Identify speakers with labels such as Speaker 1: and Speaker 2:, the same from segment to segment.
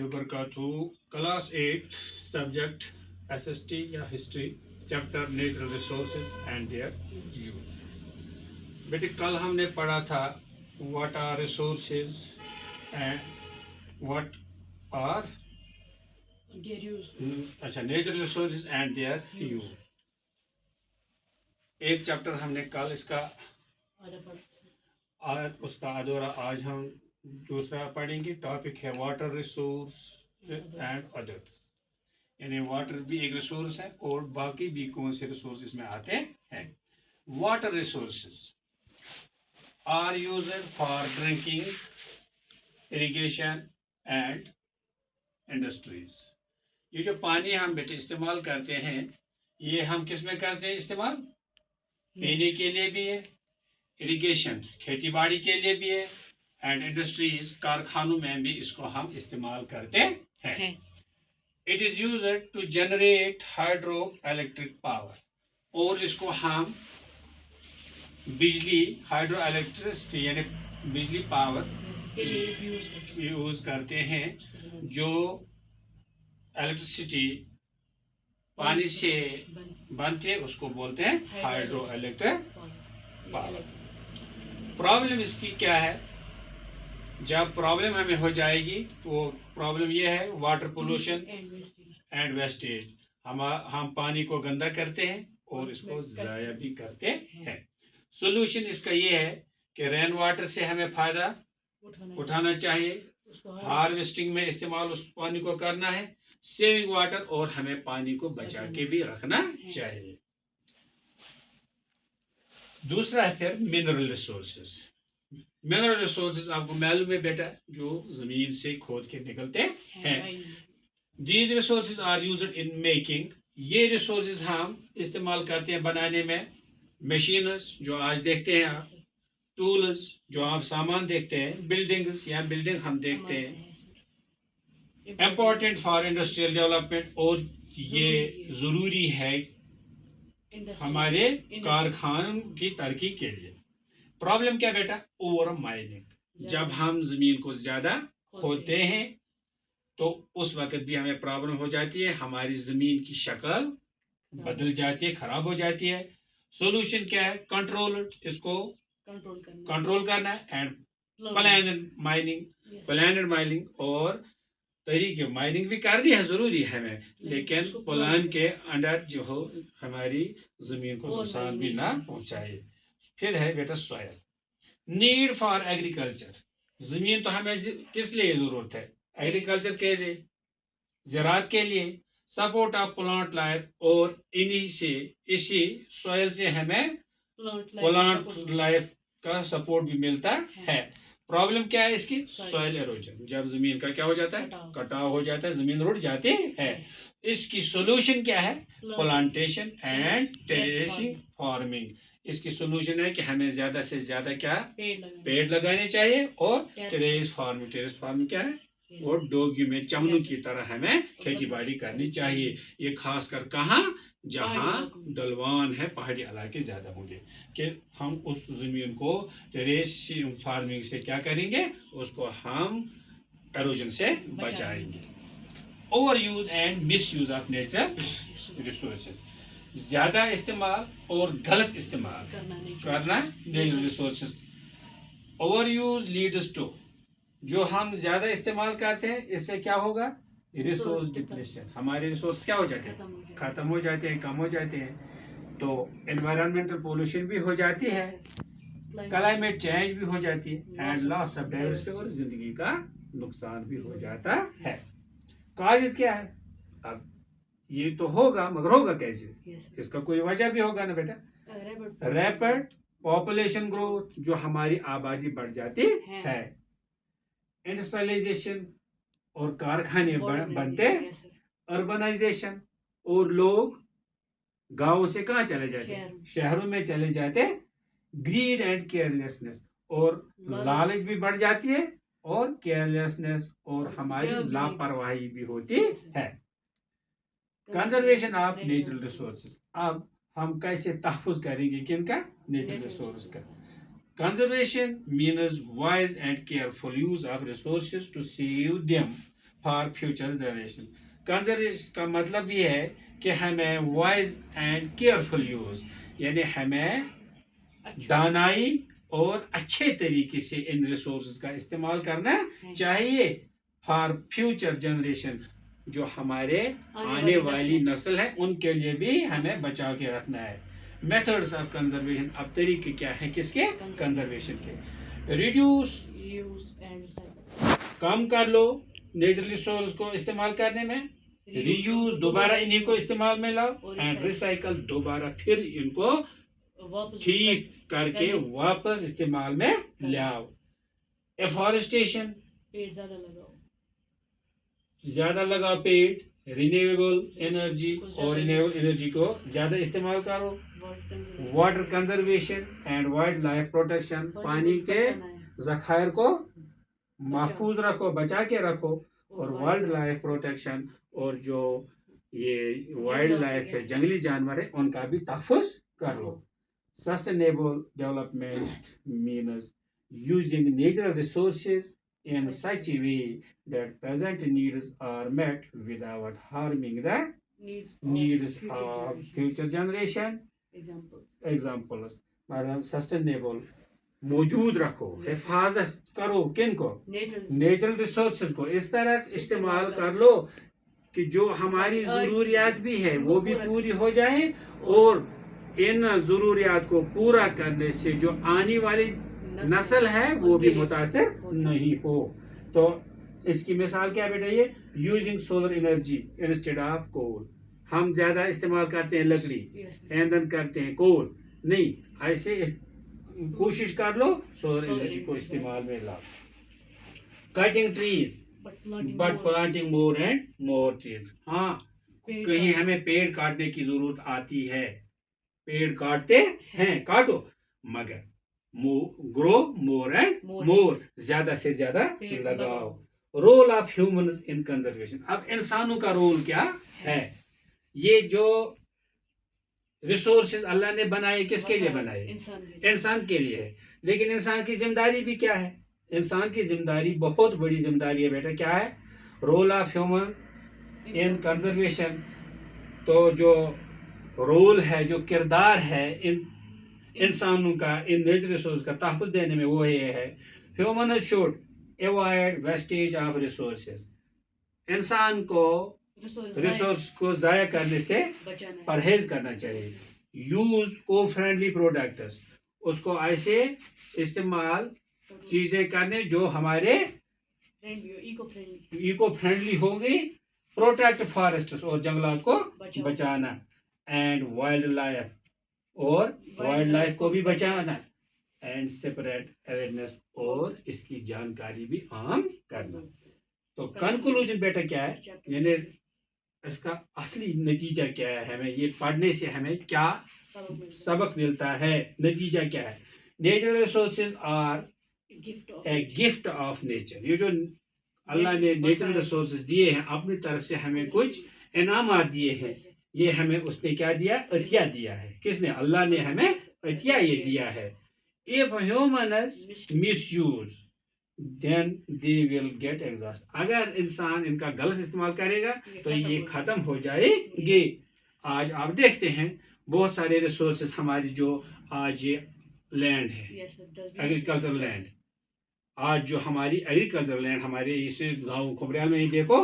Speaker 1: wabarakatuh. Class 8 subject SST या history chapter natural resources and their use. बेटे कल हमने पढ़ा था what are resources and what are अच्छा natural resources and their use. एक चैप्टर हमने कल इसका उसका अधूरा आज हम दूसरा पढ़ेंगे. टॉपिक है वाटर रिसोर्स एंड अदर्स, यानी वाटर भी एक रिसोर्स है और बाकी भी कौन से रिसोर्स इसमें आते हैं. Water resources are used for drinking, irrigation and industries. ये जो पानी हम बेटे इस्तेमाल करते हैं, ये हम किस में करते हैं इस्तेमाल? पीने के लिए भी है, इरिगेशन खेती बाड़ी के लिए भी है, एंड इंडस्ट्रीज कारखानों में भी इसको हम इस्तेमाल करते हैं. It is used to generate hydro electric power, और इसको हम बिजली हाइड्रो इलेक्ट्रिसिटी यानी बिजली पावर यूज करते हैं. जो इलेक्ट्रिसिटी पानी से बनते हैं उसको बोलते हैं हाइड्रो इलेक्ट्रिक पावर. प्रॉब्लम इसकी क्या है? जब प्रॉब्लम हमें हो जाएगी तो प्रॉब्लम ये है वाटर पोल्यूशन एंड वेस्टेज. हम पानी को गंदा करते हैं और इसको ज़ाया भी करते हैं. सोल्यूशन इसका ये है कि रेन वाटर से हमें फ़ायदा उठाना चाहिए, हार्वेस्टिंग में इस्तेमाल उस पानी को करना है, सेविंग वाटर, और हमें पानी को बचा के भी रखना चाहिए. दूसरा है फिर मिनरल रिसोर्सेज. मिनरल रिसोर्सेज आपको मालूम है बेटा, जो जमीन से खोद के निकलते हैं. These resources are used in making. ये रिसोर्सेज हम इस्तेमाल करते हैं बनाने में. मशीन्स जो आज देखते हैं आप, टूल्स जो आप सामान देखते हैं, बिल्डिंग्स या बिल्डिंग हम देखते हैं, इम्पोर्टेंट फॉर इंडस्ट्रियल डेवलपमेंट, और ये ज़रूरी है हमारे कारखानों की तरक्की के लिए. प्रॉब्लम क्या बेटा? Over mining. जब हम ज़मीन को ज़्यादा खोदते हैं तो उस वक्त भी हमें प्रॉब्लम हो जाती है, हमारी ज़मीन की शक्ल बदल जाती है, ख़राब हो जाती है. सोल्यूशन क्या है? कंट्रोल, इसको कंट्रोल करना एंड प्लान माइनिंग और तरीके. माइनिंग भी करनी है, ज़रूरी है हमें, लेकिन प्लान के अंडर जो हो हमारी ज़मीन को नुकसान भी ना पहुंचाए. फिर है बेटा सॉयल. Need for agriculture. ज़मीन तो हमें किस लिए ज़रूरत है? एग्रीकल्चर के लिए, ज़राअत के लिए, सपोर्ट ऑफ प्लांट लाइफ, और इसी सॉयल से हमें प्लांट लाइफ का सपोर्ट भी मिलता है. प्रॉब्लम क्या है इसकी? Soil halogen. जब जमीन का क्या हो जाता है? कटाव हो जाता है, जमीन रुट जाती है. इसकी सोल्यूशन क्या है? Plantation and terracing farming. इसकी सोल्यूशन है कि हमें ज्यादा से ज्यादा क्या पेड़ लगाने चाहिए, और टेरेस फार्मिंग क्या है? और डोगी में चमनों की तरह हमें खेती बाड़ी करनी चाहिए. ये खासकर कहाँ? जहाँ ढलवान है, पहाड़ी इलाके ज़्यादा होंगे, कि हम उस ज़मीन को टेरेस फार्मिंग से क्या करेंगे? उसको हम एरोजन से बचाएंगे. Overuse and misuse of natural resources. ज़्यादा इस्तेमाल और गलत इस्तेमाल करना natural resources. Overuse leads to, जो हम ज़्यादा इस्तेमाल करते हैं इससे क्या होगा? Resource depletion. हमारे रिसोर्स क्या हो जाते हैं? ख़त्म हो जाते हैं, कम हो जाते हैं. तो एनवायरमेंटल पोल्यूशन भी हो जाती है, क्लाइमेट चेंज भी हो जाती है, एंड लॉस ऑफ डाइवर्सिटी, और जिंदगी का नुकसान भी हो जाता है. काजेस क्या है? अब ये तो होगा, मगर होगा कैसे? इसका कोई वजह भी होगा ना बेटा. रैपिड पॉपुलेशन ग्रोथ, जो हमारी आबादी बढ़ जाती है, इंडस्ट्रियलाइजेशन और कारखाने बनते, अर्बनाइजेशन, और लोग गांवों से कहाँ चले जाते? शहरों में चले जाते. ग्रीड एंड केयरलेसनेस, और लालच भी बढ़ जाती है, और केयरलेसनेस और हमारी लापरवाही भी होती है. Conservation of natural resources. अब हम कैसे तहफ़्फ़ुज़ करेंगे किनका? नेचुरल रिसोर्स का. Conservation means wise and careful use of resources to save them for future generation. Conservation का मतलब ये है कि हमें वाइज एंड केयरफुल यूज, यानी हमें दानाई और अच्छे तरीके से इन रिसोर्स का इस्तेमाल करना चाहिए फॉर फ्यूचर जनरेशन। जो हमारे आने वाली नस्ल है उनके लिए भी हमें बचा के रखना है। मेथड्स ऑफ कंजर्वेशन, अब तरीके क्या है किसके? कंजर्वेशन के। रिड्यूस, कम कर लो नेचुरल रिसोर्स को इस्तेमाल करने में। रीयूज, दोबारा इन्हीं को इस्तेमाल में लाओ। एंड रिसाइकल, दोबारा फिर इनको ठीक करके वापस इस्तेमाल में लाओ। एफॉरेस्टेशन, ज्यादा लगाओ पेड़। रिन्यूएबल एनर्जी और रिन्यूएबल एनर्जी को ज्यादा इस्तेमाल करो। Water conservation and wild life protection, पानी के जखायर को महफूज रखो, बचा के रखो। और वाइल्ड लाइफ प्रोटेक्शन, और जो ये वाइल्ड लाइफ है, जंगली जानवर है, उनका भी तहफ़्फ़ुज़ कर लो। Sustainable development means using natural resources in such a way that present needs are met without harming the needs of future generation. Examples, मतलब सस्टेनेबल, मौजूद रखो, हिफाजत करो किन को? नेचुरल रिसोर्सेज को। इस तरह इस्तेमाल कर लो कि जो हमारी ज़रूरियात भी है वो भी पूरी हो जाए, और इन ज़रूरियात को पूरा करने से जो आने वाली नस्ल है वो भी मुतासिर नहीं हो। तो इसकी मिसाल क्या बेटा? ये using solar energy instead of coal. हम ज्यादा इस्तेमाल करते हैं लकड़ी, ईंधन करते हैं कोल नहीं। ऐसे कोशिश कर लो सोलर एनर्जी को इस्तेमाल में लाओ। Cutting trees but planting more and more trees. हाँ, कहीं हमें पेड़ काटने की जरूरत आती है, पेड़ काटते हैं, काटो, मगर ग्रो मोर एंड मोर, ज्यादा से ज्यादा लगाओ। Role of humans in conservation, अब इंसानों का रोल क्या है? ये जो रिसोर्सेज अल्लाह ने बनाए किसके लिए बनाए? इंसान के लिए है। लेकिन इंसान की जिम्मेदारी भी क्या है? इंसान की जिम्मेदारी बहुत बड़ी जिम्मेदारी है बेटा। क्या है? Role of human in conservation. तो जो रोल है, जो किरदार है इन इंसानों का इन नेचुरल रिसोर्स का तहफ़्फ़ुज़ देने में, वो ये है human should avoid wastage of resources. इंसान को रिसोर्स को ज़ाया करने से परहेज करना चाहिए। यूज को फ्रेंडली प्रोडक्ट्स, उसको ऐसे इस्तेमाल चीज़ें करने जो हमारे इको फ्रेंडली होगी। प्रोटेक्ट फॉरेस्ट्स, और जंगलात को बचाना। एंड वाइल्ड लाइफ, और वाइल्ड लाइफ को भी बचाना। एंड सेपरेट अवेयरनेस, और इसकी जानकारी भी आम करना। तो कंक्लूजन बेटा क्या है, यानी इसका असली नतीजा क्या है? हमें ये पढ़ने से हमें क्या सबक मिलता है? नतीजा क्या है? Natural resources are a gift of nature. ये जो अल्लाह ने नेचुरल रिसोर्सेज दिए हैं, अपनी तरफ से हमें कुछ इनामात दिए हैं। ये हमें उसने क्या दिया? अतिया दिया है। किसने? अल्लाह ने हमें अतिया ये दिया है। If humans misuse then they will get exhaust. अगर इंसान इनका गलत इस्तेमाल करेगा तो ये खत्म हो जाएंगे। आज आप देखते हैं बहुत सारे रिसोर्सेज हमारी, जो आज ये लैंड है, एग्रीकल्चरल लैंड, आज जो हमारी एग्रीकल्चरल लैंड हमारे इस गाँव खुबरियाल में ही देखो,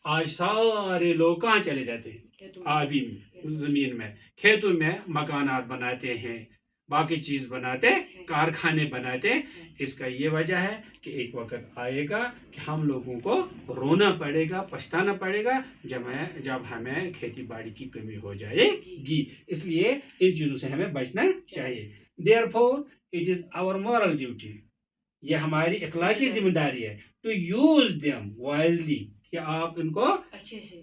Speaker 1: आज सारे लोग कहाँ चले जाते हैं? आबी में, जमीन में, खेतों में मकानात बनाते हैं, बाकी चीज बनाते, कारखाने बनाते। इसका ये वजह है कि एक वक्त आएगा कि हम लोगों को रोना पड़ेगा, पछताना पड़ेगा, जब हमें खेती बाड़ी की कमी हो जाएगी। इसलिए इन चीजों से हमें बचना चाहिए। Therefore it is our moral duty, ये हमारी इखलाकी जिम्मेदारी है, टू यूज देम वाइजली, कि आप इनको अच्छे से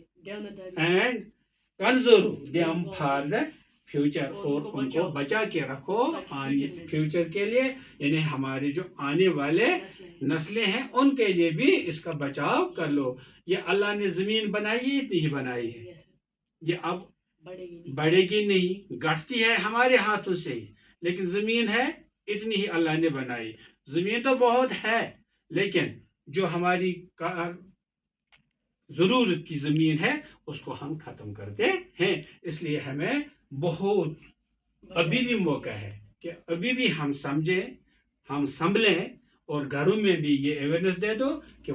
Speaker 1: and conserve them for the future, और उनको बचा के रखो आने फ्यूचर के लिए, यानी हमारे जो आने वाले नस्लें हैं उनके लिए भी इसका बचाव कर लो। ये अल्लाह ने जमीन बनाई, इतनी ही बनाई है, ये अब बढ़ेगी नहीं, घटती है हमारे हाथों से ही, लेकिन जमीन है इतनी ही अल्लाह ने बनाई। जमीन तो बहुत है, लेकिन जो हमारी ضرورت کی زمین ہے اس کو ہم ختم کرتے ہیں. اس لیے ہمیں بہت ابھی بھی موقع ہے کہ ابھی بھی ہم سمجھیں، ہم سنبھلیں، اور گھروں میں بھی یہ اویئرنیس دے دو کہ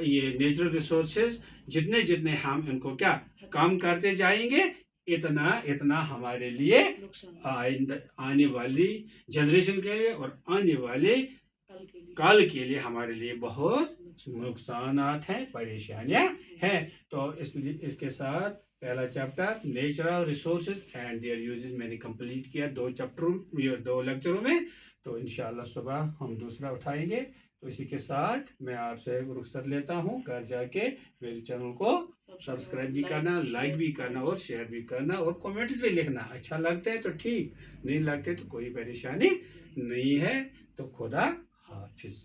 Speaker 1: یہ نیچرل ریسورسز جتنے جتنے ہم ان کو کیا کام کرتے جائیں گے، اتنا اتنا ہمارے لیے آنے والی جنریشن کے لیے اور آنے والے کل کے لیے ہمارے لیے بہت نقصانات ہیں، پریشانیاں ہیں. تو اس کے ساتھ پہلا chapter natural resources and their uses میں نے کمپلیٹ کیا 2 لیکچروں میں. تو انشاءاللہ صبح ہم دوسرا اٹھائیں گے. تو اسی کے ساتھ میں آپ سے رخصت لیتا ہوں. گھر جا کے میرے چینل کو سبسکرائب بھی کرنا، لائک بھی کرنا اور شیئر بھی کرنا اور کمنٹس بھی لکھنا. اچھا لگتا ہے تو ٹھیک، نہیں لگتے تو کوئی پریشانی نہیں ہے. تو خدا حافظ.